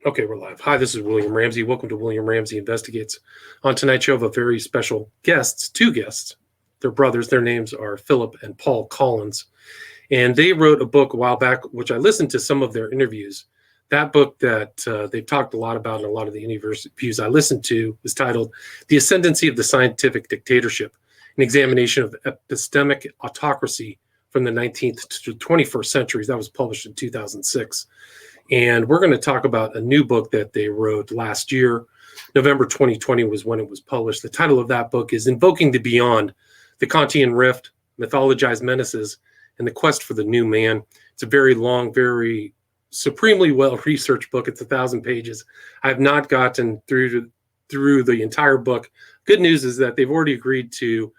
Okay, we're live. Hi, this is William Ramsey. Welcome to William Ramsey Investigates. On tonight's show, I have a very special guests, two guests. They're brothers. Their names are Phillip and Paul Collins. And they wrote a book a while back, which I listened to some of their interviews. That book that they've talked a lot about in a lot of the interviews I listened to is titled The Ascendancy of the Scientific Dictatorship, an examination of epistemic autocracy from the 19th to the 21st centuries. That was published in 2006. And we're going to talk about a new book that they wrote last year. November 2020 was when it was published. The title of that book is Invoking the Beyond, the Kantian Rift, Mythologized Menaces, and the Quest for the New Man. It's a very long, very supremely well-researched book. It's 1,000 pages. I have not gotten through the entire book. Good news is that they've already agreed to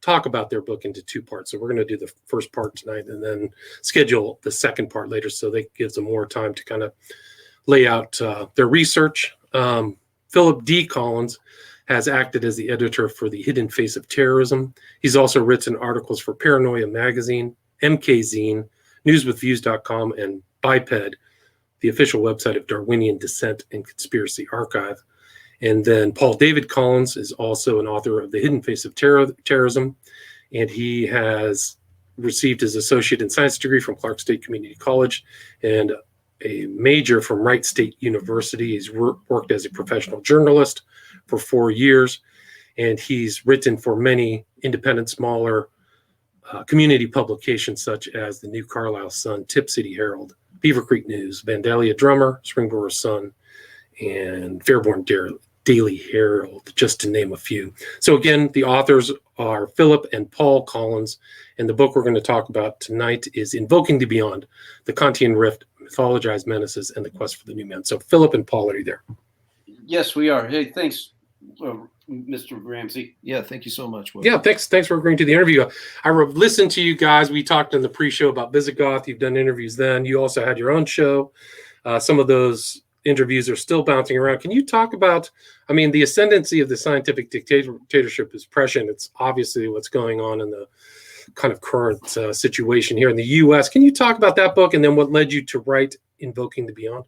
talk about their book into two parts. So we're going to do the first part tonight and then schedule the second part later, so that gives them more time to kind of lay out their research. Phillip D. Collins has acted as the editor for The Hidden Face of Terrorism. He's also written articles for Paranoia Magazine, MK Zine, newswithviews.com, and Biped, the official website of Darwinian Descent and Conspiracy Archive. And then Paul David Collins is also an author of The Hidden Face of Terrorism, and he has received his associate in science degree from Clark State Community College and a major from Wright State University. He's worked as a professional journalist for 4 years, and he's written for many independent, smaller community publications such as the New Carlisle Sun, Tip City Herald, Beaver Creek News, Vandalia Drummer, Springboro Sun, and Fairborn Daily Herald, just to name a few. So again, the authors are Phillip and Paul Collins, and the book we're going to talk about tonight is Invoking the Beyond, the Kantian Rift, Mythologized Menaces, and the Quest for the New Man. So Phillip and Paul, are you there? Yes, we are. Hey, thanks, Mr. Ramsey. Yeah, thank you so much, Will. Yeah, thanks for agreeing to the interview. I listened to you guys. We talked in the pre-show about Visigoth. You've done interviews then. You also had your own show. Some of those interviews are still bouncing around. Can you talk about, the ascendancy of the scientific dictatorship is prescient. It's obviously what's going on in the kind of current situation here in the U.S. Can you talk about that book and then what led you to write Invoking the Beyond?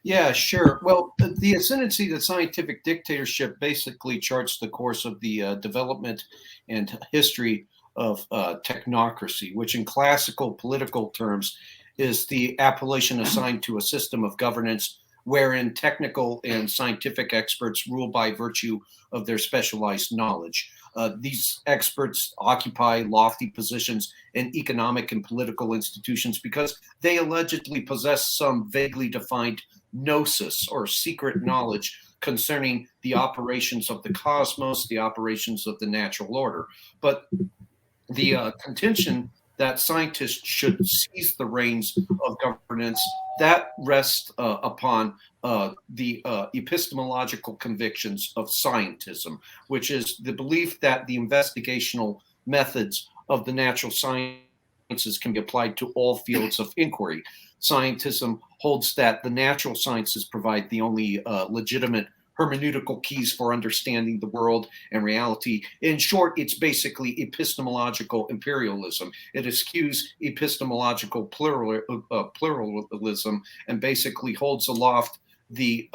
Yeah, sure. Well, the ascendancy of the scientific dictatorship basically charts the course of the development and history of technocracy, which in classical political terms is the appellation assigned to a system of governance wherein technical and scientific experts rule by virtue of their specialized knowledge. These experts occupy lofty positions in economic and political institutions because they allegedly possess some vaguely defined gnosis or secret knowledge concerning the operations of the cosmos, the operations of the natural order. But the contention that scientists should seize the reins of governance, that rests upon the epistemological convictions of scientism, which is the belief that the investigational methods of the natural sciences can be applied to all fields of inquiry. Scientism holds that the natural sciences provide the only legitimate hermeneutical keys for understanding the world and reality. In short, it's basically epistemological imperialism. It eschews epistemological pluralism and basically holds aloft the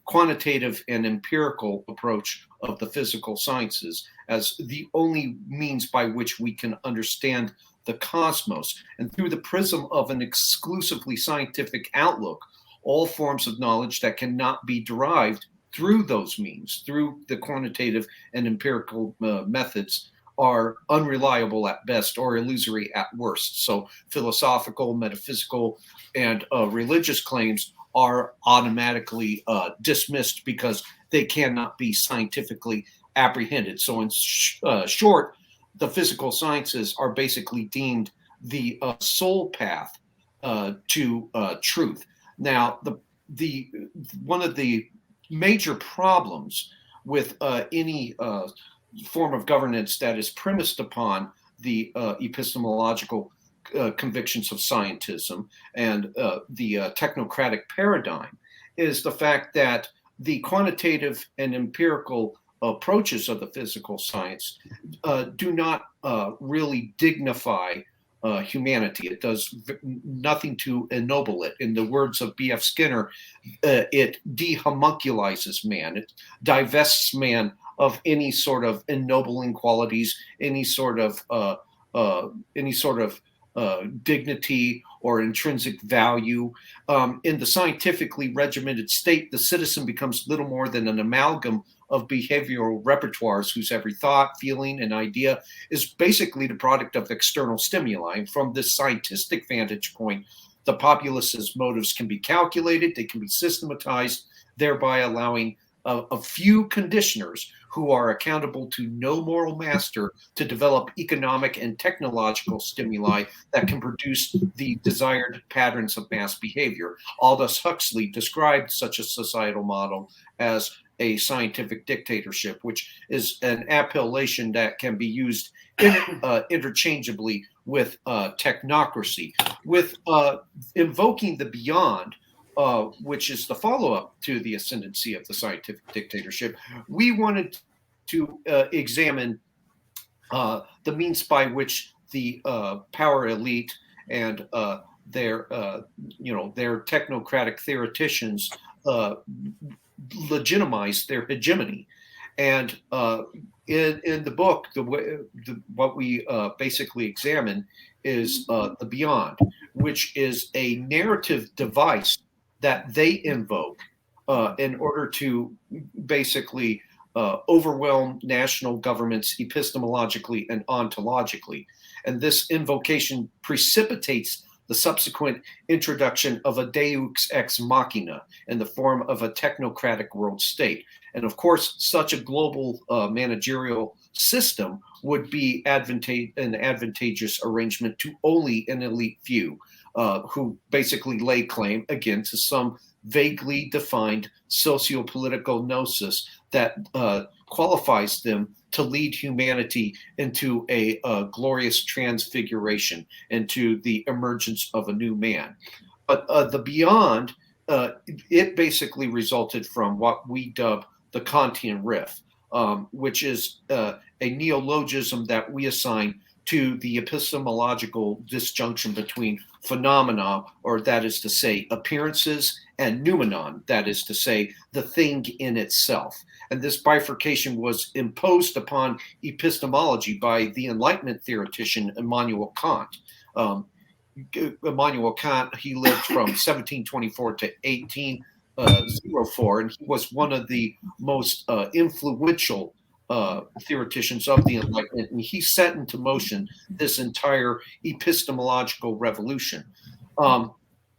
quantitative and empirical approach of the physical sciences as the only means by which we can understand the cosmos. And through the prism of an exclusively scientific outlook, all forms of knowledge that cannot be derived through those means, through the quantitative and empirical methods, are unreliable at best or illusory at worst. So philosophical, metaphysical, and religious claims are automatically dismissed because they cannot be scientifically apprehended. So in short, the physical sciences are basically deemed the sole path to truth. Now, the one of the major problems with any form of governance that is premised upon the epistemological convictions of scientism and the technocratic paradigm is the fact that the quantitative and empirical approaches of the physical science do not really dignify humanity. It does nothing to ennoble it. In the words of B.F. Skinner, it dehomunculizes man. It divests man of any sort of ennobling qualities, any sort of dignity or intrinsic value. In the scientifically regimented state, the citizen becomes little more than an amalgam of behavioral repertoires whose every thought, feeling, and idea is basically the product of external stimuli. And from this scientific vantage point, the populace's motives can be calculated, they can be systematized, thereby allowing a few conditioners who are accountable to no moral master to develop economic and technological stimuli that can produce the desired patterns of mass behavior. Aldous Huxley described such a societal model as a scientific dictatorship, which is an appellation that can be used interchangeably with technocracy. With Invoking the Beyond, which is the follow-up to the ascendancy of the scientific dictatorship, we wanted to examine the means by which the power elite and their technocratic theoreticians legitimize their hegemony. And in the book, what we basically examine is the Beyond, which is a narrative device that they invoke in order to basically overwhelm national governments epistemologically and ontologically. And this invocation precipitates the subsequent introduction of a deus ex machina in the form of a technocratic world state. And of course, such a global managerial system would be an advantageous arrangement to only an elite few who basically lay claim, again, to some vaguely defined socio-political gnosis that qualifies them to lead humanity into a glorious transfiguration, into the emergence of a new man. But the Beyond, it basically resulted from what we dub the Kantian riff, which is a neologism that we assign to the epistemological disjunction between phenomena, or that is to say, appearances, and noumenon, that is to say, the thing in itself. And this bifurcation was imposed upon epistemology by the Enlightenment theoretician Immanuel Kant. Immanuel Kant, he lived from 1724 to 1804, and he was one of the most influential theoreticians of the Enlightenment, and he set into motion this entire epistemological revolution.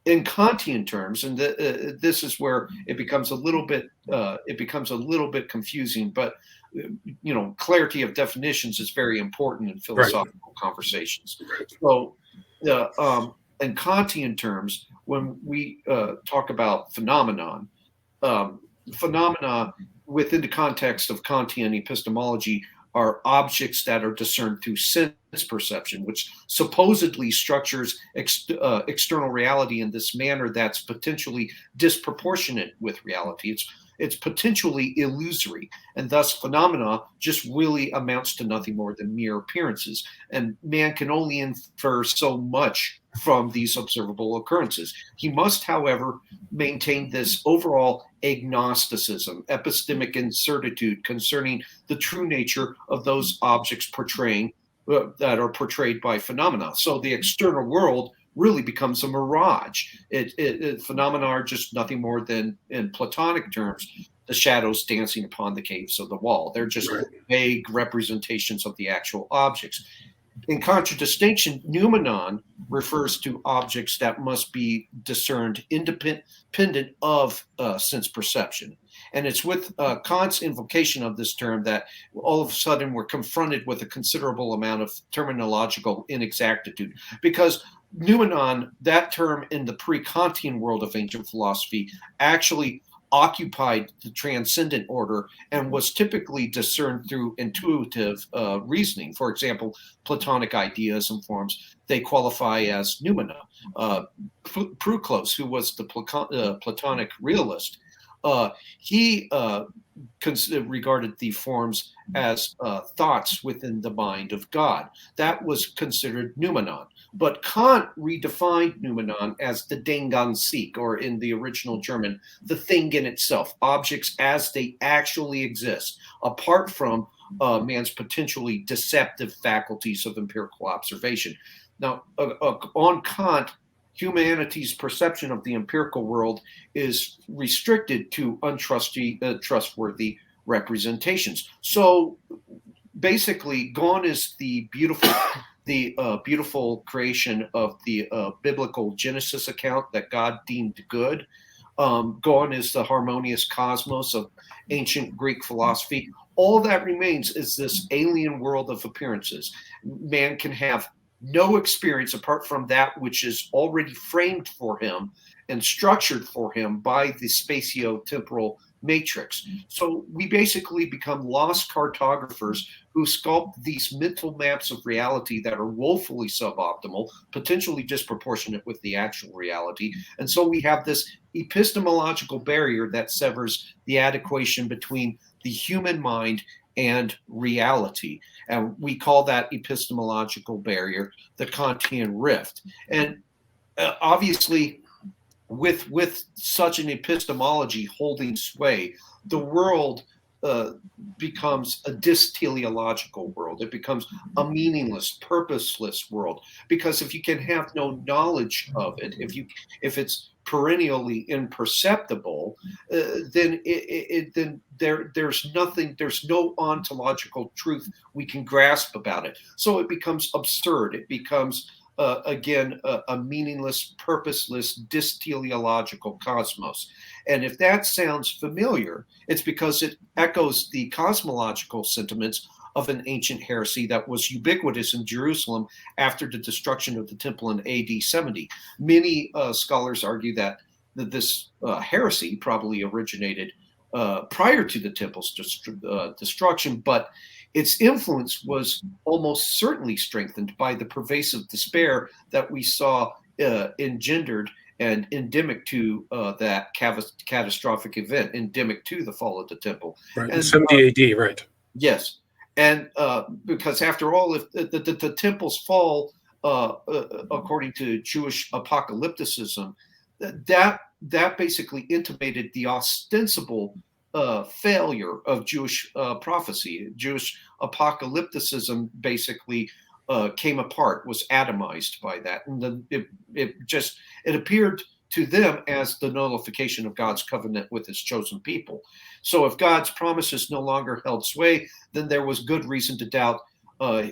In Kantian terms, and this is where it becomes a little bit confusing, but clarity of definitions is very important in philosophical conversations. So, in Kantian terms, when we talk about phenomenon, phenomena within the context of Kantian epistemology are objects that are discerned through sense perception, which supposedly structures external reality in this manner that's potentially disproportionate with reality. It's potentially illusory, and thus phenomena just really amounts to nothing more than mere appearances. And man can only infer so much from these observable occurrences. He must, however, maintain this overall agnosticism, epistemic incertitude concerning the true nature of those objects that are portrayed by phenomena. So the external world really becomes a mirage. Phenomena are just nothing more than, in Platonic terms, the shadows dancing upon the caves of the wall. They're just vague representations of the actual objects. In contradistinction, noumenon refers to objects that must be discerned independent of sense perception. And it's with Kant's invocation of this term that all of a sudden we're confronted with a considerable amount of terminological inexactitude, because noumenon, that term in the pre-Kantian world of ancient philosophy, actually occupied the transcendent order and was typically discerned through intuitive reasoning. For example, Platonic ideas and forms, they qualify as noumena. Proclus, who was the Platonic realist, He regarded the forms as thoughts within the mind of God. That was considered noumenon. But Kant redefined noumenon as the Ding an sich, or in the original German, the thing in itself, objects as they actually exist, apart from man's potentially deceptive faculties of empirical observation. Now, on Kant, humanity's perception of the empirical world is restricted to trustworthy representations. So basically, gone is the beautiful creation of the biblical Genesis account that God deemed good. Gone is the harmonious cosmos of ancient Greek philosophy. All that remains is this alien world of appearances. Man can have no experience apart from that which is already framed for him and structured for him by the spatio-temporal matrix. So we basically become lost cartographers who sculpt these mental maps of reality that are woefully suboptimal, potentially disproportionate with the actual reality. And so we have this epistemological barrier that severs the adequation between the human mind and reality. And we call that epistemological barrier the Kantian rift. And obviously, with such an epistemology holding sway, the world becomes a dysteleological world. It becomes a meaningless, purposeless world. Because if you can have no knowledge of it, if it's perennially imperceptible, then there's nothing, there's no ontological truth we can grasp about it. So it becomes absurd. It becomes again, a meaningless, purposeless, dysteleological cosmos. And if that sounds familiar, it's because it echoes the cosmological sentiments of an ancient heresy that was ubiquitous in Jerusalem after the destruction of the temple in AD 70. Many scholars argue that this heresy probably originated prior to the temple's destruction, but its influence was almost certainly strengthened by the pervasive despair that we saw engendered and endemic to that catastrophic event, endemic to the fall of the temple. Right, and, 70 AD, right. Yes. And because after all, if the temple's fall, according to Jewish apocalypticism, that basically intimated the ostensible failure of Jewish prophecy. Jewish apocalypticism basically came apart, was atomized by that, and it appeared to them as the nullification of God's covenant with his chosen people. So if God's promises no longer held sway, then there was good reason to doubt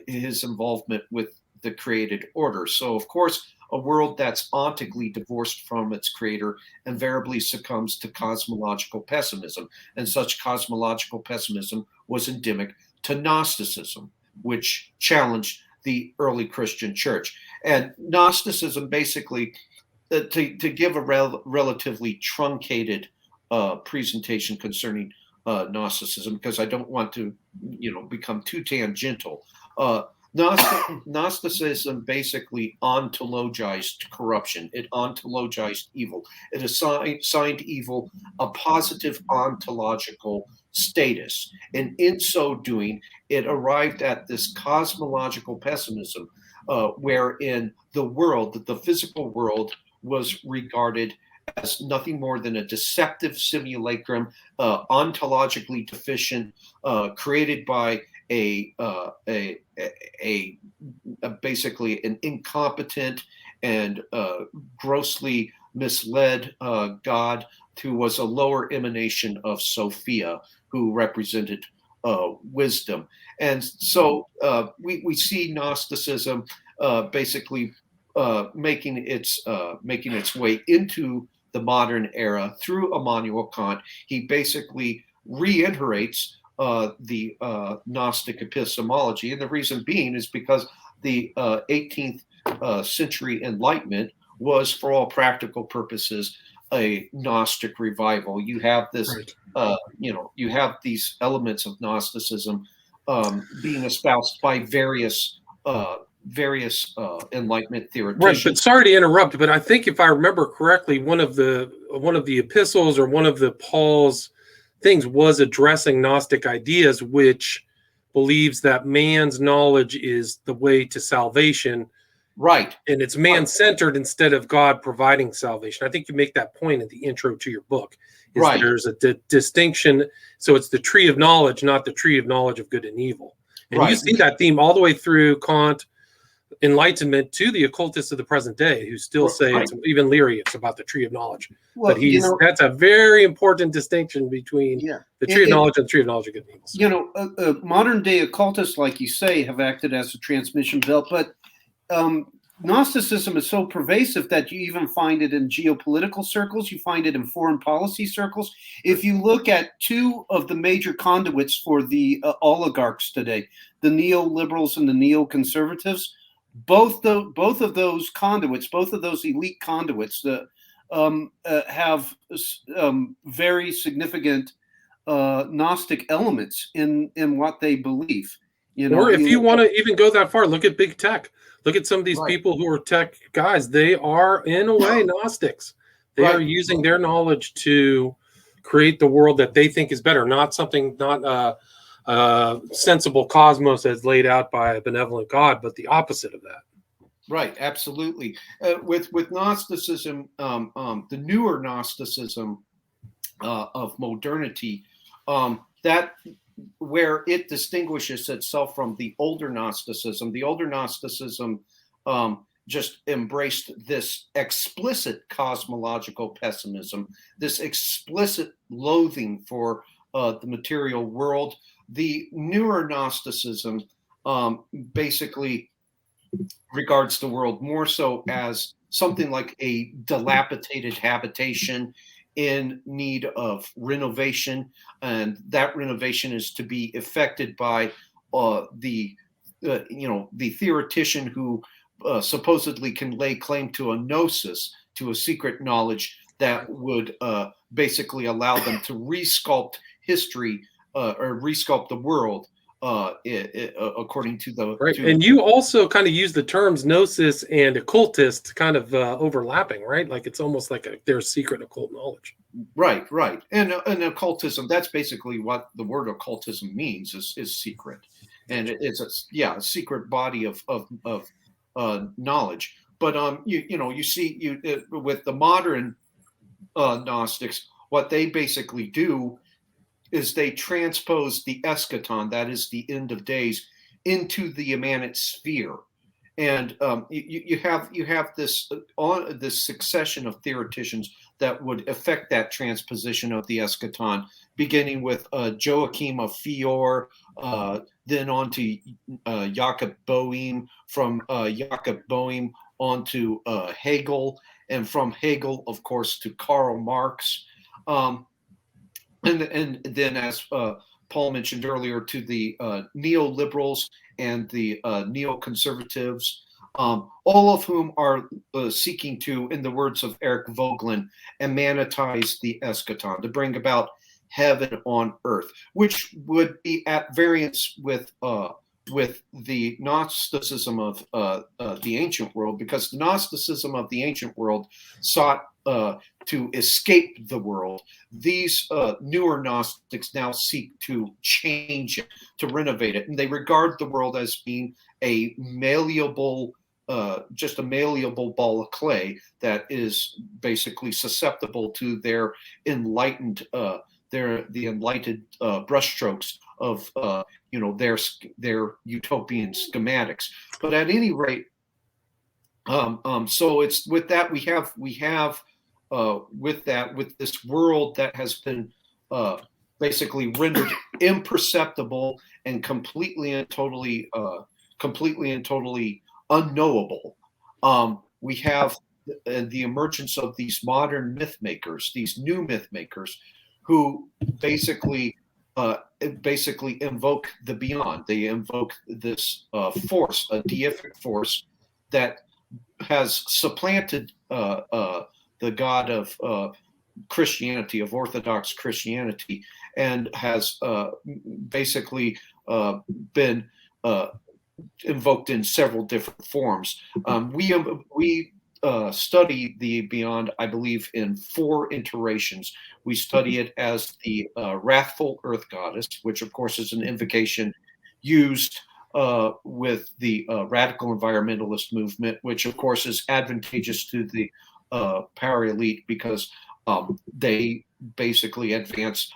his involvement with the created order. So of course, a world that's ontically divorced from its creator invariably succumbs to cosmological pessimism. And such cosmological pessimism was endemic to Gnosticism, which challenged the early Christian church. And Gnosticism basically, to give a relatively truncated presentation concerning Gnosticism, because I don't want to, become too tangential. Gnosticism basically ontologized corruption. It ontologized evil. It assigned evil a positive ontological status. And in so doing, it arrived at this cosmological pessimism wherein the world, the physical world, was regarded as nothing more than a deceptive simulacrum, ontologically deficient, created by basically an incompetent and grossly misled God who was a lower emanation of Sophia, who represented wisdom. And so we see Gnosticism basically making its way into the modern era through Immanuel Kant. He basically reiterates the Gnostic epistemology, and the reason being is because the 18th century Enlightenment was, for all practical purposes, a Gnostic revival. You have this, right. You have these elements of Gnosticism being espoused by various Enlightenment theoreticians. Right, but sorry to interrupt, but I think if I remember correctly, one of the the epistles or one of the Paul's things was addressing Gnostic ideas, which believes that man's knowledge is the way to salvation. Right. And it's man-centered instead of God providing salvation. I think you make that point in the intro to your book. Right. There's a distinction. So it's the tree of knowledge, not the tree of knowledge of good and evil. And you see that theme all the way through Kant, Enlightenment, to the occultists of the present day, who still say it's even Leary, it's about the tree of knowledge. Well, but that's a very important distinction between the tree of knowledge and the tree of knowledge of good and evil. Modern day occultists, like you say, have acted as a transmission belt, but Gnosticism is so pervasive that you even find it in geopolitical circles. You find it in foreign policy circles. If you look at two of the major conduits for the oligarchs today, the neoliberals and the neoconservatives, both of those conduits, both of those elite conduits, have very significant Gnostic elements in what they believe. Or if you want to even go that far, look at big tech. Look at some of these people who are tech guys. They are, in a way, Gnostics. They are using their knowledge to create the world that they think is better, not sensible cosmos as laid out by a benevolent God, but the opposite of that. Right, absolutely. With Gnosticism, the newer Gnosticism of modernity, that where it distinguishes itself from the older Gnosticism. The older Gnosticism just embraced this explicit cosmological pessimism, this explicit loathing for the material world. The newer Gnosticism basically regards the world more so as something like a dilapidated habitation in need of renovation, and that renovation is to be effected by the theoretician who supposedly can lay claim to a gnosis, to a secret knowledge that would basically allow them to resculpt history or resculpt the world according to the and you also kind of use the terms gnosis and occultist kind of overlapping, right? Like it's almost like their secret occult knowledge. Right. And occultism, that's basically what the word occultism means, is secret. And it's a secret body of knowledge. But you see with the modern Gnostics, what they basically do is they transpose the eschaton, that is the end of days, into the immanent sphere. And you have this succession of theoreticians that would affect that transposition of the eschaton, beginning with Joachim of Fior, then on to Jakob Boehm, from Jakob Boehm on to Hegel, and from Hegel, of course, to Karl Marx. And then, as Paul mentioned earlier, to the neoliberals and the neoconservatives, all of whom are seeking to, in the words of Eric Voegelin, immanentize the eschaton, to bring about heaven on earth, which would be at variance with the Gnosticism of the ancient world, because the Gnosticism of the ancient world sought to escape the world. These newer Gnostics now seek to change it, to renovate it, and they regard the world as being a malleable, just a malleable ball of clay that is basically susceptible to their enlightened, the enlightened brushstrokes of their utopian schematics. But at any rate, so it's with that we have with this world that has been basically rendered imperceptible and completely and totally unknowable. We have the emergence of these modern myth makers, these new myth makers, who basically invoke the beyond. They invoke this force, a deific force that has supplanted the God of Christianity, of Orthodox Christianity, and has basically been invoked in several different forms. We study the beyond, I believe, in 4 iterations. We study it as the wrathful earth goddess, which of course is an invocation used with the radical environmentalist movement, which of course is advantageous to the power elite because they basically advance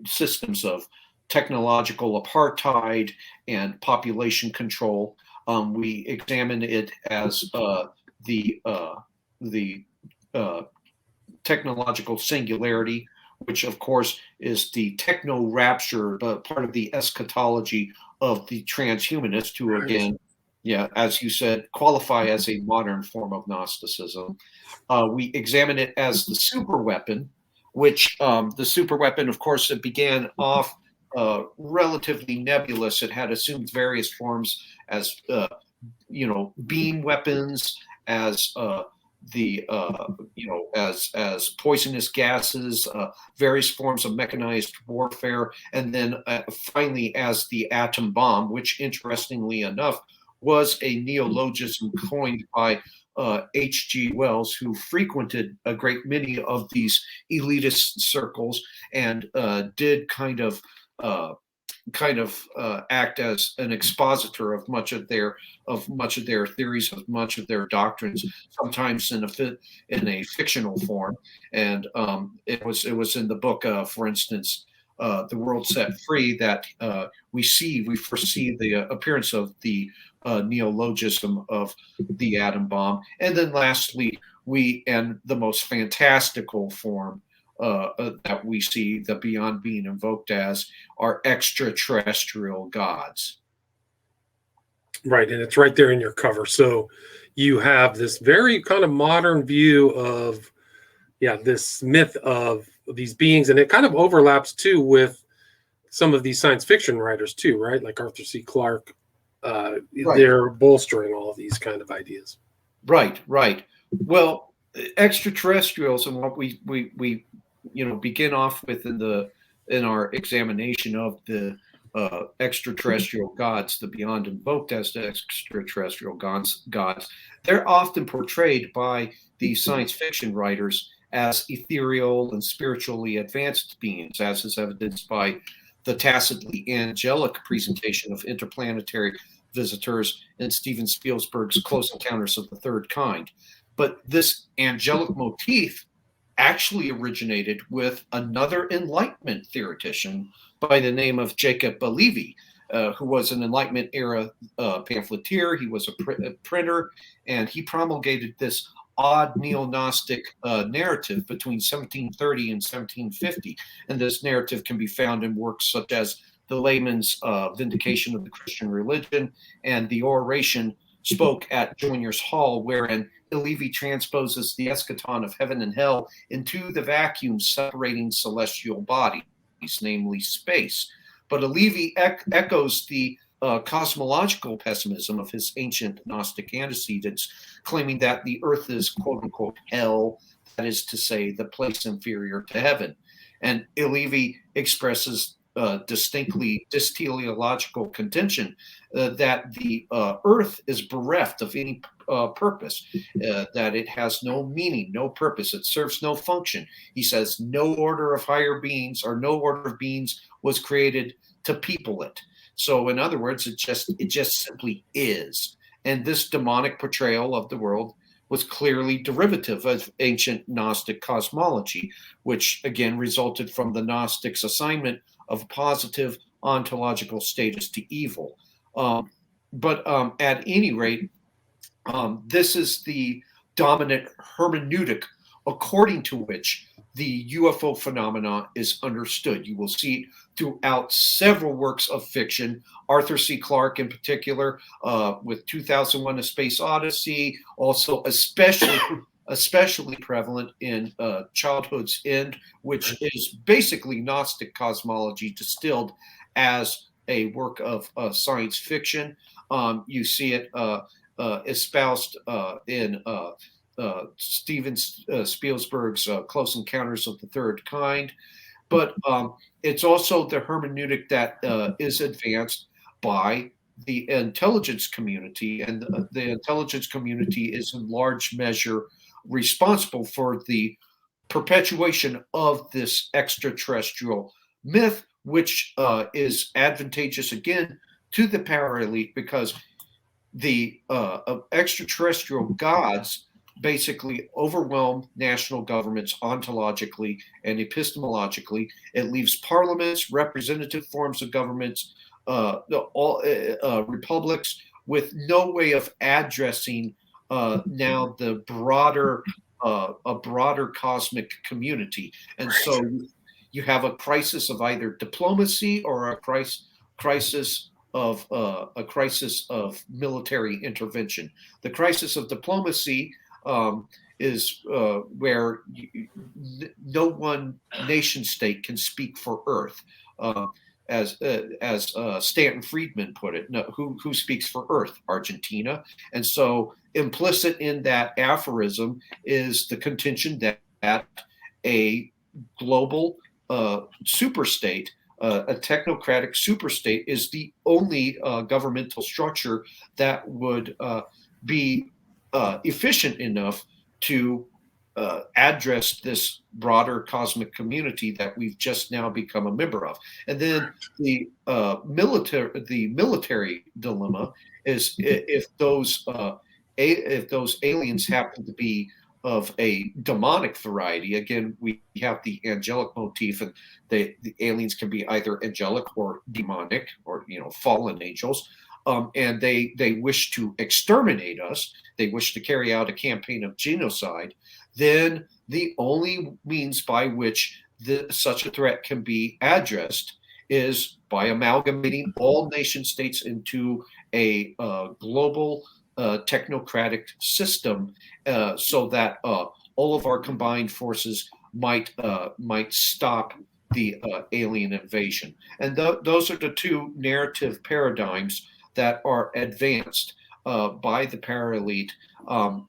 systems of technological apartheid and population control. We examine it as the technological singularity, which of course is the techno rapture, part of the eschatology of the transhumanists, who again, yeah, as you said, qualify as a modern form of Gnosticism. We examine it as the super weapon, which the super weapon, of course, it began off relatively nebulous. It had assumed various forms as beam weapons, as as poisonous gases, various forms of mechanized warfare, and then finally as the atom bomb, which interestingly enough was a neologism coined by H.G. Wells, who frequented a great many of these elitist circles and did kind of act as an expositor of much of their theories, of much of their doctrines, sometimes in a fictional form. And it was in the book, for instance, The World Set Free, that we first see the appearance of the neologism of the atom bomb. And then lastly, and the most fantastical form that we see, the beyond being invoked as, are extraterrestrial gods. Right, and it's right there in your cover. So you have this very kind of modern view of, this myth of these beings, and it kind of overlaps too with some of these science fiction writers too, right? Like Arthur C. Clarke. Right. They're bolstering all of these kind of ideas. Right. Well, extraterrestrials, and what we begin off with in our examination of the extraterrestrial gods, the beyond invoked as the extraterrestrial gods, they're often portrayed by the science fiction writers as ethereal and spiritually advanced beings, as is evidenced by the tacitly angelic presentation of interplanetary visitors in Steven Spielberg's Close Encounters of the Third Kind. But this angelic motif actually originated with another Enlightenment theoretician by the name of Jacob Levy, who was an Enlightenment era pamphleteer. He was a printer, and he promulgated this odd neo-Gnostic narrative between 1730 and 1750. And this narrative can be found in works such as the Layman's Vindication of the Christian Religion and the Oration Spoke at Joiner's Hall, wherein Levy transposes the eschaton of heaven and hell into the vacuum separating celestial bodies, namely space. But Levy echoes the cosmological pessimism of his ancient Gnostic antecedents, claiming that the earth is quote unquote hell, that is to say, the place inferior to heaven. And Levy expresses distinctly teleological contention that the earth is bereft of any purpose, that it has no meaning, no purpose, it serves no function. He says no order of higher beings or no order of beings was created to people it. So in other words, it just simply is. And this demonic portrayal of the world was clearly derivative of ancient Gnostic cosmology, which again resulted from the Gnostics' assignment of positive ontological status to evil. But at any rate, this is the dominant hermeneutic according to which the UFO phenomena is understood. You will see it throughout several works of fiction, Arthur C. Clarke in particular, with 2001: A Space Odyssey, also especially prevalent in Childhood's End, which is basically Gnostic cosmology distilled as a work of science fiction. You see it espoused in Steven Spielberg's Close Encounters of the Third Kind. But it's also the hermeneutic that is advanced by the intelligence community, and the intelligence community is in large measure responsible for the perpetuation of this extraterrestrial myth, which is advantageous again to the para-elite, because the extraterrestrial gods basically overwhelm national governments ontologically and epistemologically. It leaves parliaments, representative forms of governments, republics with no way of addressing now the broader a broader cosmic community. And so you have a crisis of either diplomacy or a crisis of military intervention. The crisis of diplomacy is where no one nation state can speak for Earth, as Stanton Friedman put it. No, who speaks for Earth? Argentina. And so implicit in that aphorism is the contention that a global superstate, a technocratic superstate, is the only governmental structure that would be efficient enough to address this broader cosmic community that we've just now become a member of. And then the military dilemma is if those aliens happen to be of a demonic variety. Again, we have the angelic motif, and the aliens can be either angelic or demonic, or fallen angels. And they wish to exterminate us. They wish to carry out a campaign of genocide. Then the only means by which such a threat can be addressed is by amalgamating all nation states into a global technocratic system, so that all of our combined forces might stop the alien invasion. And those are the two narrative paradigms that are advanced by the para-elite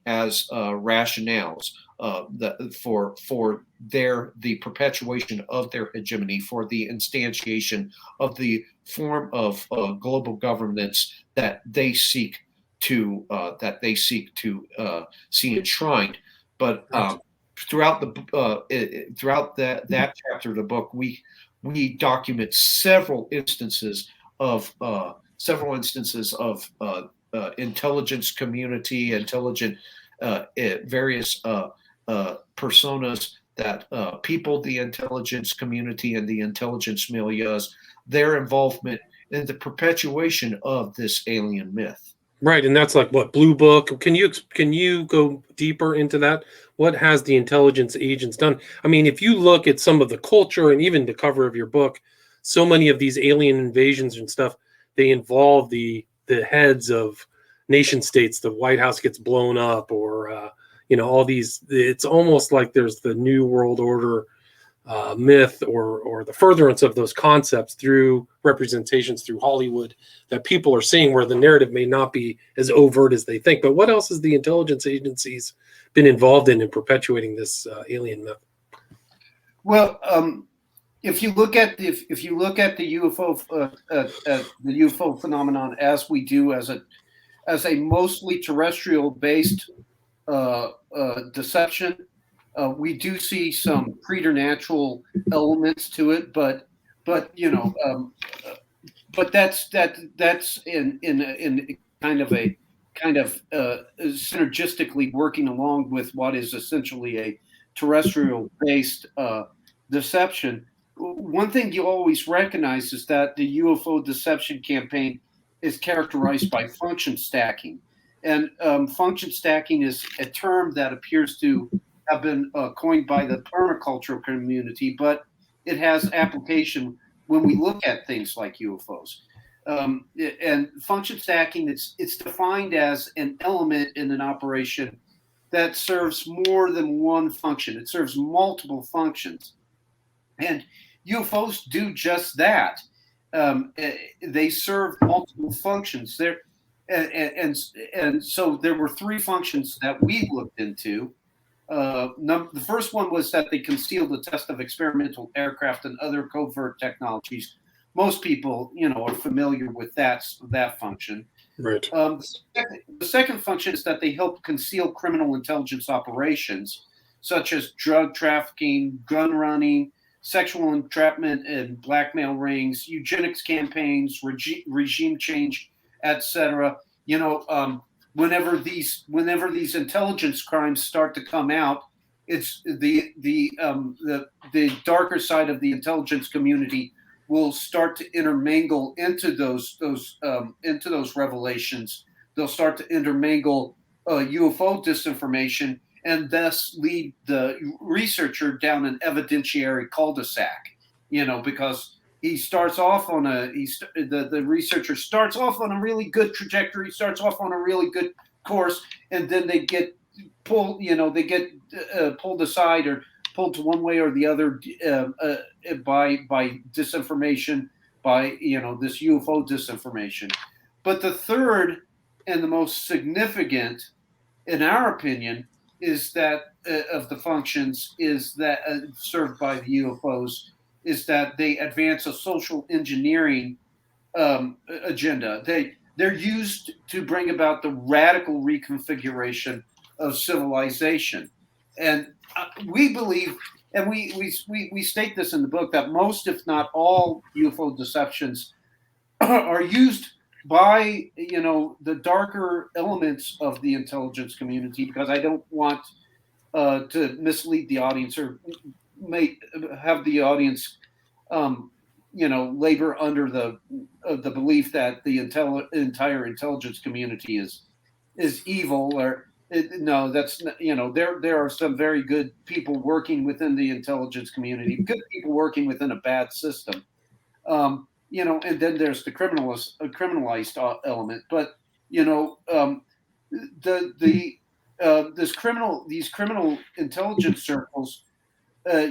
as rationales for the perpetuation of their hegemony, for the instantiation of the form of global governance that they seek to see enshrined. But throughout that chapter of the book, we document several instances of intelligence community, intelligent various personas that people the intelligence community and the intelligence milieus, their involvement in the perpetuation of this alien myth. Right, and that's like what, Blue Book? Can you go deeper into that? What has the intelligence agents done? I mean, if you look at some of the culture and even the cover of your book, so many of these alien invasions and stuff, they involve the heads of nation states. The White House gets blown up, or all these. It's almost like there's the New World Order myth, or the furtherance of those concepts through representations through Hollywood that people are seeing, where the narrative may not be as overt as they think. But what else has the intelligence agencies been involved in perpetuating this alien myth? Well, if you look at the UFO phenomenon, as we do as a mostly terrestrial based deception, we do see some preternatural elements to it, but that's in kind of synergistically working along with what is essentially a terrestrial based deception. One thing you always recognize is that the UFO deception campaign is characterized by function stacking, and function stacking is a term that appears to have been coined by the permaculture community, but it has application when we look at things like UFOs. And function stacking, it's defined as an element in an operation that serves more than one function. It serves multiple functions. And UFOs do just that. They serve multiple functions. And so there were three functions that we looked into. The first one was that they concealed the test of experimental aircraft and other covert technologies most people, are familiar with that function. Right. The second function is that they help conceal criminal intelligence operations, such as drug trafficking, gun running, sexual entrapment and blackmail rings, eugenics campaigns, regime change, etc. Whenever these intelligence crimes start to come out, it's the darker side of the intelligence community will start to intermingle into those revelations. They'll start to intermingle UFO disinformation, and thus lead the researcher down an evidentiary cul-de-sac. Because he starts off on the researcher starts off on a really good trajectory, starts off on a really good course, and then they get pulled. They get pulled aside or pulled to one way or the other by disinformation, by this UFO disinformation. But the third and the most significant, in our opinion, is that of the functions is that served by the UFOs is that they advance a social engineering agenda. They're used to bring about the radical reconfiguration of civilization. And we believe, and we state this in the book, that most, if not all, UFO deceptions are used by the darker elements of the intelligence community, because I don't want to mislead the audience or have the audience labor under the belief that the entire intelligence community is evil, or no, that's there are some very good people working within the intelligence community, good people working within a bad system. And then there's the criminalized element. But these criminal intelligence circles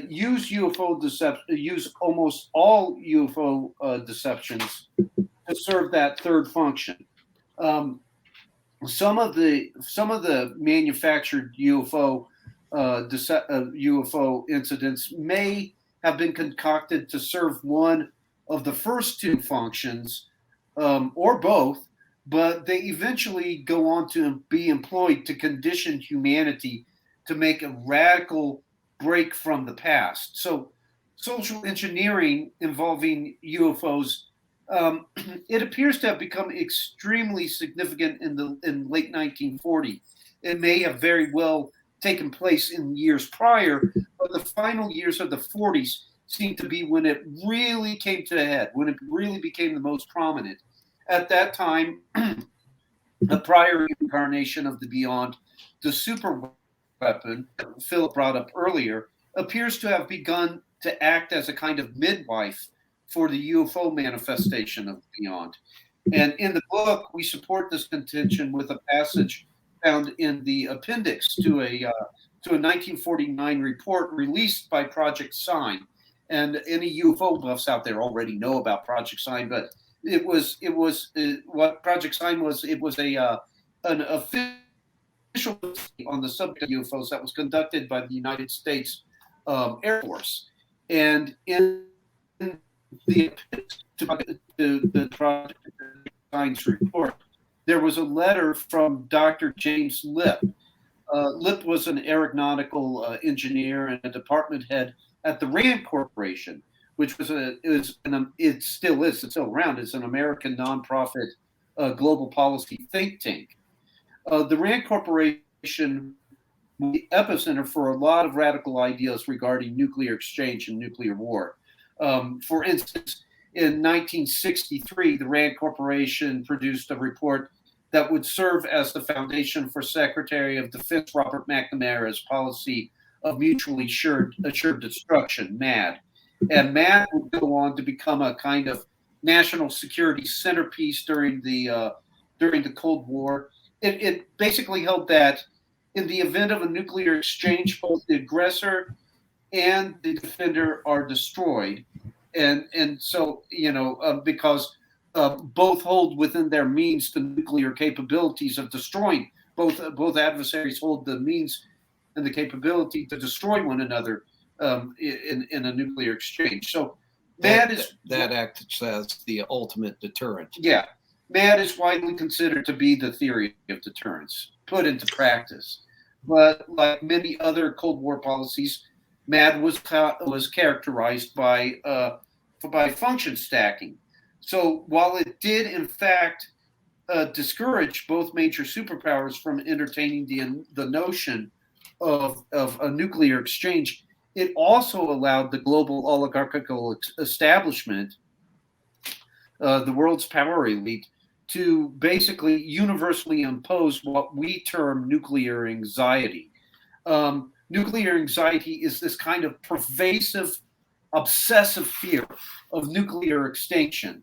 use UFO deception, use almost all UFO deceptions to serve that third function. Some of the manufactured UFO incidents may have been concocted to serve one of the first two functions, or both, but they eventually go on to be employed to condition humanity to make a radical break from the past. So social engineering involving UFOs, it appears to have become extremely significant in late 1940. It may have very well taken place in years prior, but the final years of the 40s seemed to be when it really came to a head, when it really became the most prominent. At that time, the prior incarnation of the beyond, the super weapon Phillip brought up earlier, appears to have begun to act as a kind of midwife for the UFO manifestation of the beyond. And in the book, we support this contention with a passage found in the appendix to a 1949 report released by Project Sign. And any UFO buffs out there already know about Project Sign, but it was what Project Sign was. It was an official on the subject of UFOs that was conducted by the United States Air Force. And in the Project Sign's report, there was a letter from Dr. James Lip. Lip was an aeronautical engineer and a department head at the Rand Corporation, which was it's still around. It's an American nonprofit global policy think tank. The Rand Corporation was the epicenter for a lot of radical ideas regarding nuclear exchange and nuclear war. For instance, in 1963, the Rand Corporation produced a report that would serve as the foundation for Secretary of Defense Robert McNamara's policy of mutually assured destruction, MAD. And MAD would go on to become a kind of national security centerpiece during the Cold War. It basically held that in the event of a nuclear exchange, both the aggressor and the defender are destroyed. And so, because both hold within their means the nuclear capabilities of destroying. Both adversaries hold the means and the capability to destroy one another in a nuclear exchange. So that acts as the ultimate deterrent. Yeah. MAD is widely considered to be the theory of deterrence put into practice. But like many other Cold War policies, MAD was characterized by function stacking. So while it did, in fact, discourage both major superpowers from entertaining the notion of a nuclear exchange, it also allowed the global oligarchical establishment, the world's power elite, to basically universally impose what we term nuclear anxiety. Nuclear anxiety is this kind of pervasive, obsessive fear of nuclear extinction.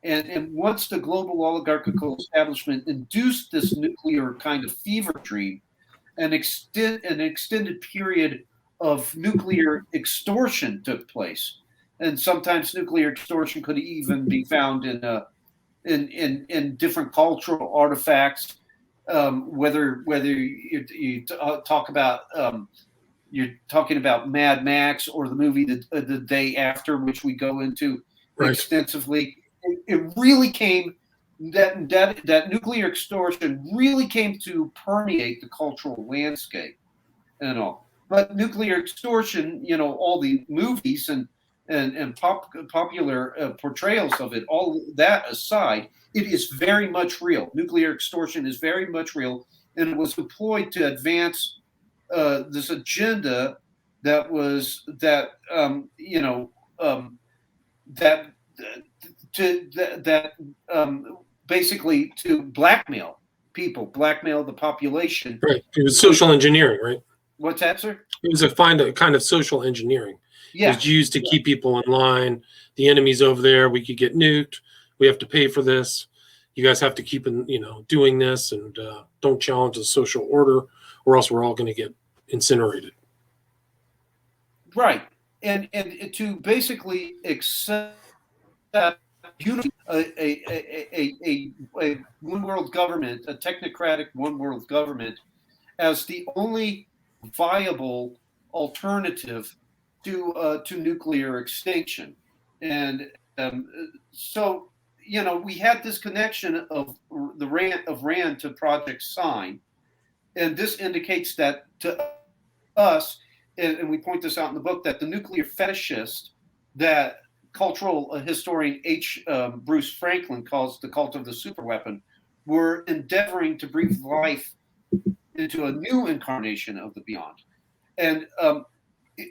And once the global oligarchical establishment induced this nuclear kind of fever dream, an extended period of nuclear extortion took place. And sometimes nuclear extortion could even be found in different cultural artifacts, whether you talk about you're talking about Mad Max or the movie the Day After, which we go into extensively. It really came that nuclear extortion really came to permeate the cultural landscape and all. But nuclear extortion, all the movies and popular portrayals of it, all that aside, it is very much real. Nuclear extortion is very much real, and it was employed to advance this agenda that was basically to blackmail people, blackmail the population. Right. It was social engineering, right? What's that, sir? It was a kind of social engineering. Yeah. It was used to keep people in line. The enemy's over there. We could get nuked. We have to pay for this. You guys have to keep doing this, and don't challenge the social order, or else we're all going to get incinerated. Right. And to basically accept a one world government, a technocratic one world government, as the only viable alternative to nuclear extinction. And so we had this connection of Rand to Project Sign, and this indicates that to us, and we point this out in the book, that the nuclear fetishist that cultural historian Bruce Franklin calls the cult of the superweapon were endeavoring to breathe life into a new incarnation of the beyond. And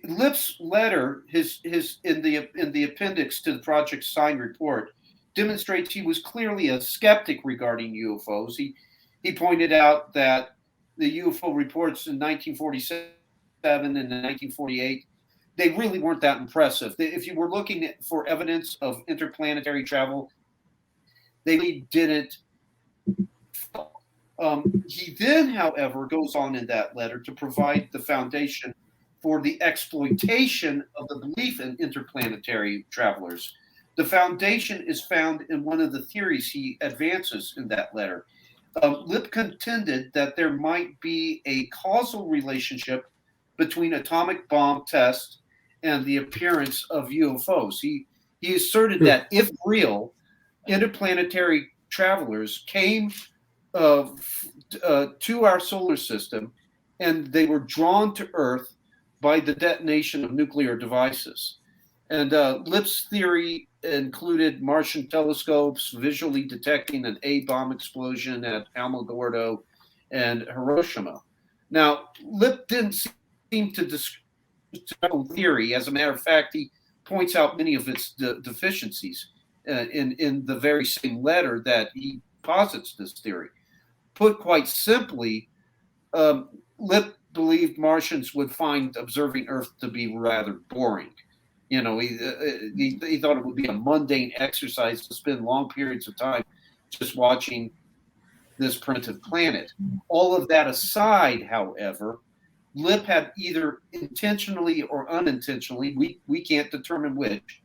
Lip's letter, his in the appendix to the Project Sign report, demonstrates he was clearly a skeptic regarding UFOs. He pointed out that the UFO reports in 1947 and 1948, they really weren't that impressive. If you were looking for evidence of interplanetary travel, they really didn't. He then, however, goes on in that letter to provide the foundation for the exploitation of the belief in interplanetary travelers. The foundation is found in one of the theories he advances in that letter. Lip contended that there might be a causal relationship between atomic bomb tests and the appearance of UFOs. He asserted that if real, interplanetary travelers came to our solar system and they were drawn to Earth by the detonation of nuclear devices. And Lip's theory included Martian telescopes visually detecting an A-bomb explosion at Alamogordo and Hiroshima. Now, Lip didn't seem to describe theory. As a matter of fact, he points out many of its deficiencies in the very same letter that he posits this theory. Put quite simply, Lip believed Martians would find observing Earth to be rather boring. He thought it would be a mundane exercise to spend long periods of time just watching this primitive planet. All of that aside, however, Lip had either intentionally or unintentionally, we can't determine which,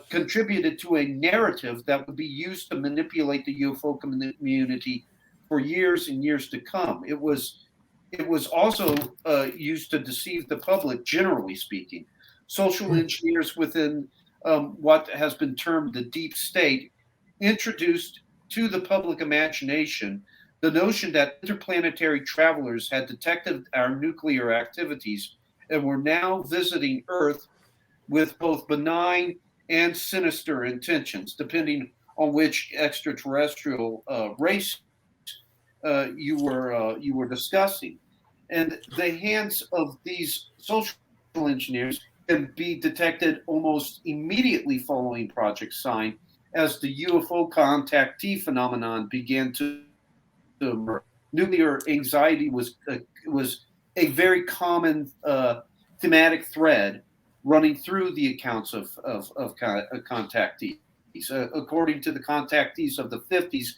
contributed to a narrative that would be used to manipulate the UFO community for years and years to come. It was also used to deceive the public, generally speaking. Social engineers within what has been termed the deep state, introduced to the public imagination the notion that interplanetary travelers had detected our nuclear activities and were now visiting Earth with both benign and sinister intentions, depending on which extraterrestrial race you were discussing. And the hands of these social engineers can be detected almost immediately following Project Sign, as the UFO contactee phenomenon began to emerge. Nuclear anxiety was a very common thematic thread running through the accounts of contactees. According to the contactees of the 50s,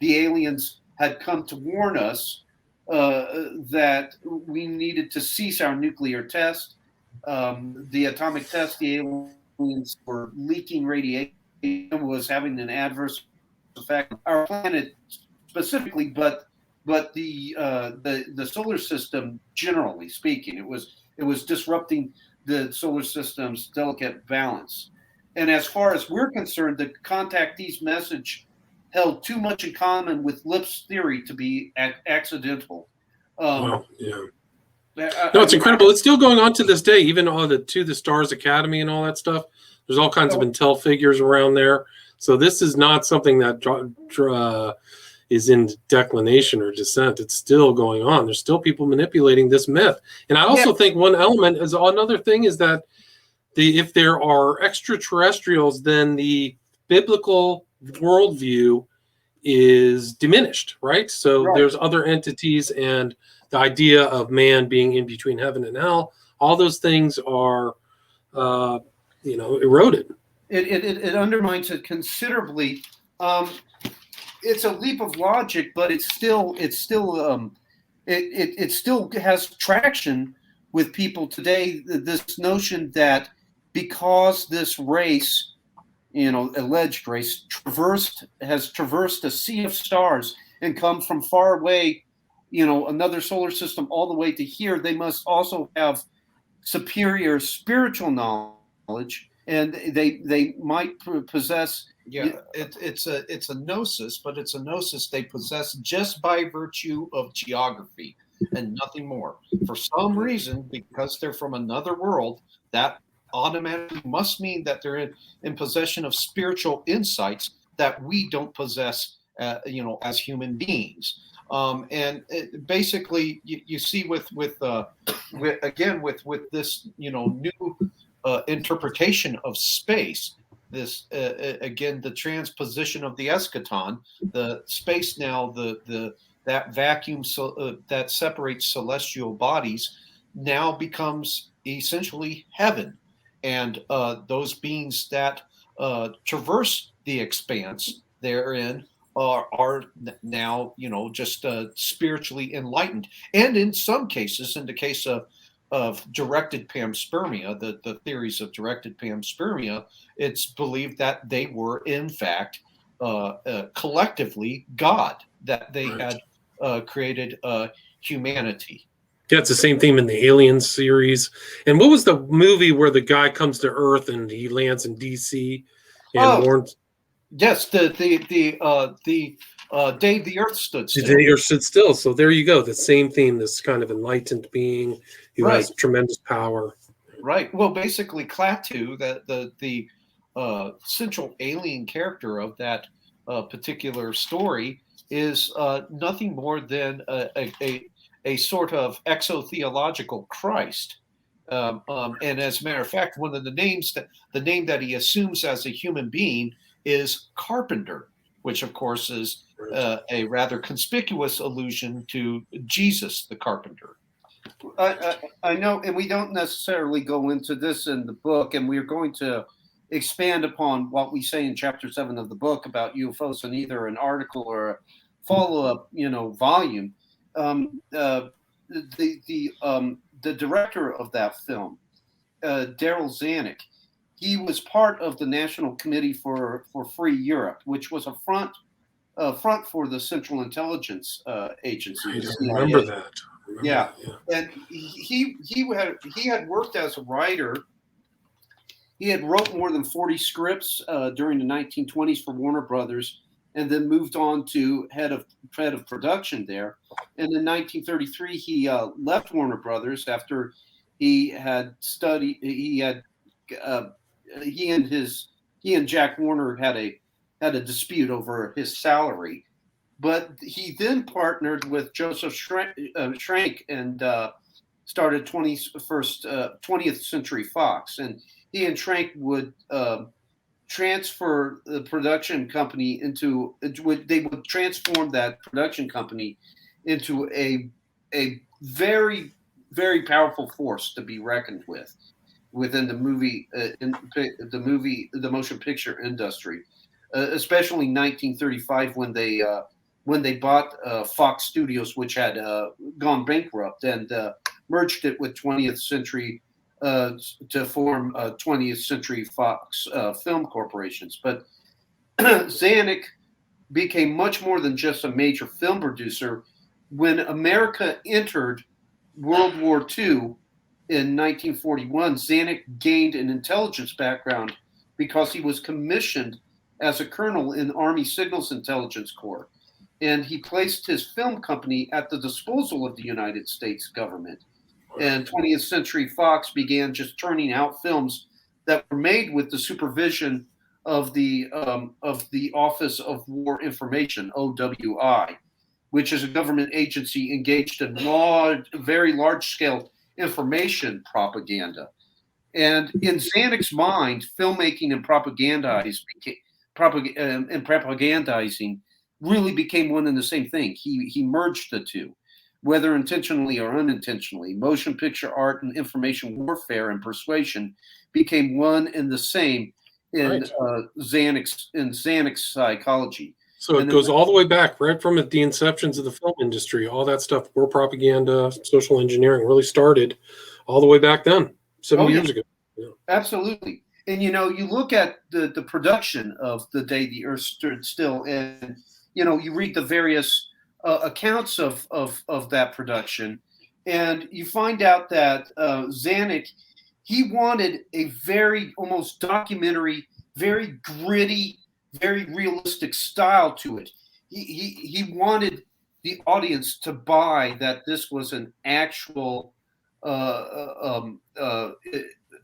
the aliens had come to warn us that we needed to cease our nuclear test. The atomic test, the aliens were leaking radiation, was having an adverse effect on our planet specifically, but the solar system generally speaking. It was disrupting the solar system's delicate balance. And as far as we're concerned, the contactee's message held too much in common with Lip's theory to be accidental. Wow, yeah. No, it's incredible. It's still going on to this day, even all the To the Stars Academy and all that stuff. There's all kinds of Intel figures around there. So this is not something that is in declination or descent. It's still going on. There's still people manipulating this myth. And I also think one element is another thing is that if there are extraterrestrials, then the biblical worldview is diminished, right? So there's other entities, and the idea of man being in between heaven and hell, all those things are, eroded. It undermines it considerably. It's a leap of logic, but it still has traction with people today. This notion that because this race, alleged race, has traversed a sea of stars and come from far away, another solar system all the way to here, they must also have superior spiritual knowledge, and they might possess. Yeah, it's a gnosis, but it's a gnosis they possess just by virtue of geography and nothing more. For some reason, because they're from another world, that automatically must mean that they're in possession of spiritual insights that we don't possess, as human beings. And basically, you see with this, new interpretation of space. This again, the transposition of the eschaton, the space now, that vacuum that separates celestial bodies now becomes essentially heaven, and those beings that traverse the expanse therein are now just spiritually enlightened, and in some cases, in the case of directed panspermia, the theories of directed panspermia, it's believed that they were in fact collectively God, that they had created humanity. Yeah, it's the same theme in the Alien series. And what was the movie where the guy comes to Earth and he lands in DC and warns? Yes, the Day the Earth Stood Still. The Day the Earth Stood Still. So there you go. The same theme. This kind of enlightened being who has tremendous power. Right. Well, basically, Klaatu, the central alien character of that particular story, is nothing more than a sort of exotheological Christ. And as a matter of fact, one of the name that he assumes as a human being is Carpenter, which of course is a rather conspicuous allusion to Jesus the Carpenter. I know, and we don't necessarily go into this in the book, and we're going to expand upon what we say in chapter 7 of the book about UFOs in either an article or a follow-up, volume. The director of that film, Daryl Zanuck, he was part of the National Committee for Free Europe, which was a front for the Central Intelligence Agency. I remember that. Yeah, and he had worked as a writer He had wrote more than 40 scripts during the 1920s for Warner Brothers, and then moved on to head of production there. And in 1933, he left Warner Brothers after he had studied. He and Jack Warner had a dispute over his salary, but he then partnered with Joseph Schrank and started 20th Century Fox, and he and Schrank would transfer the production company they would transform that production company into a very, very powerful force to be reckoned with within the motion picture industry, especially in 1935 when they bought Fox Studios, which had gone bankrupt, and merged it with 20th Century to form 20th Century Fox Film Corporations. But Zanuck became much more than just a major film producer. When America entered World War II in 1941, Zanuck gained an intelligence background because he was commissioned as a colonel in Army Signals Intelligence Corps. And he placed his film company at the disposal of the United States government. And 20th Century Fox began just turning out films that were made with the supervision of the Office of War Information, OWI, which is a government agency engaged in very large-scale information propaganda. And in Zanuck's mind, filmmaking and propagandizing really became one and the same thing. He merged the two, whether intentionally or unintentionally. Motion picture art and information warfare and persuasion became one and the same in Zanuck's psychology. So it goes all the way back, right from the inceptions of the film industry. All that stuff, war propaganda, social engineering, really started all the way back then, 70 years ago. Yeah. Absolutely. And, you look at the production of The Day the Earth Stood Still, and, you read the various accounts of that production, and you find out that Zanuck, he wanted a very almost documentary, very gritty, very realistic style to it. He wanted the audience to buy that this was an actual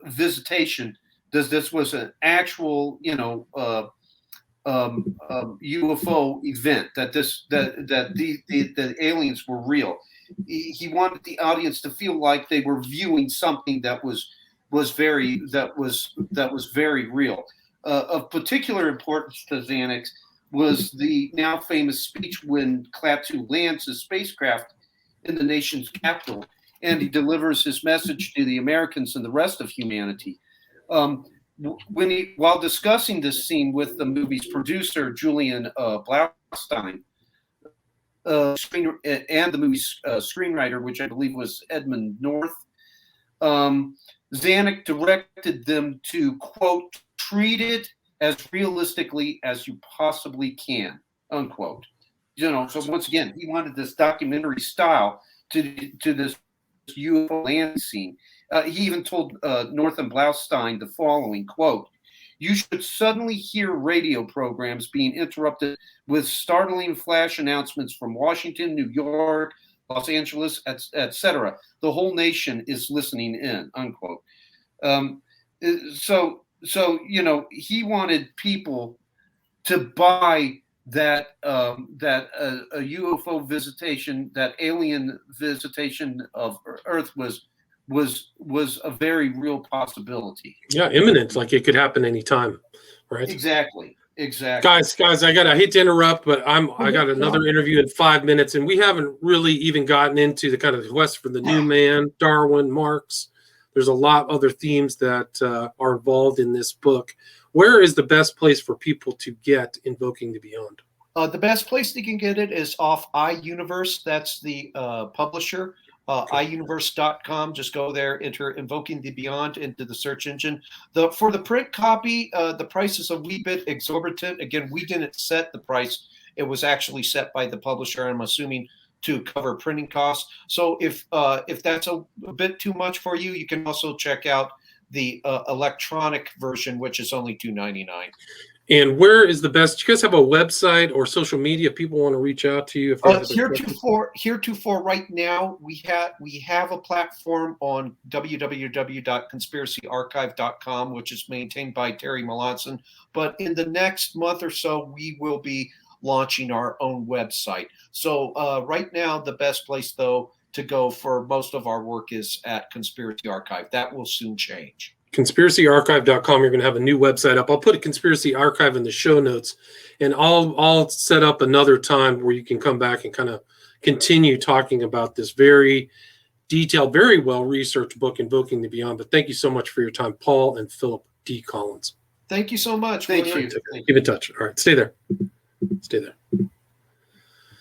visitation. This was an actual, UFO event. That the aliens were real. He wanted the audience to feel like they were viewing something that was very real. Of particular importance to Zanuck was the now famous speech when Klaatu lands his spacecraft in the nation's capital, and he delivers his message to the Americans and the rest of humanity. While discussing this scene with the movie's producer, Julian Blaustein, and the movie's screenwriter, which I believe was Edmund North, Zanuck directed them to, quote, treat it as realistically as you possibly can, unquote. So once again, he wanted this documentary style to this UFO land scene. He even told North and Blaustein the following, quote, "You should suddenly hear radio programs being interrupted with startling flash announcements from Washington, New York, Los Angeles, etc. The whole nation is listening in," unquote. So he wanted people to buy that a UFO visitation, that alien visitation of Earth was a very real possibility. Yeah, imminent, like it could happen anytime, right? Exactly. Guys, I hate to interrupt, but I got another interview in 5 minutes, and we haven't really even gotten into the kind of quest for the new man, Darwin, Marx. There's a lot of other themes that are involved in this book. Where is the best place for people to get Invoking the Beyond? The best place they can get it is off iUniverse. That's the publisher. iUniverse.com. Just go there, enter Invoking the Beyond into the search engine. For the print copy, the price is a wee bit exorbitant. Again, we didn't set the price. It was actually set by the publisher, I'm assuming, to cover printing costs. So if that's a bit too much for you, you can also check out the electronic version, which is only $2.99. And where is the best? Do you guys have a website or social media? People want to reach out to you if they have a question? Heretofore, right now, we have a platform on www.conspiracyarchive.com, which is maintained by Terry Melanson. But in the next month or so, we will be launching our own website. So right now, the best place, though, to go for most of our work is at Conspiracy Archive. That will soon change. conspiracyarchive.com. You're going to have a new website up. I'll put a Conspiracy Archive in the show notes, and I'll set up another time where you can come back and kind of continue talking about this very detailed, very well-researched book, Invoking the Beyond. But thank you so much for your time, Paul and Phillip D. Collins. Thank you so much. Thank William. you. Keep in touch. All right, stay there. Stay there.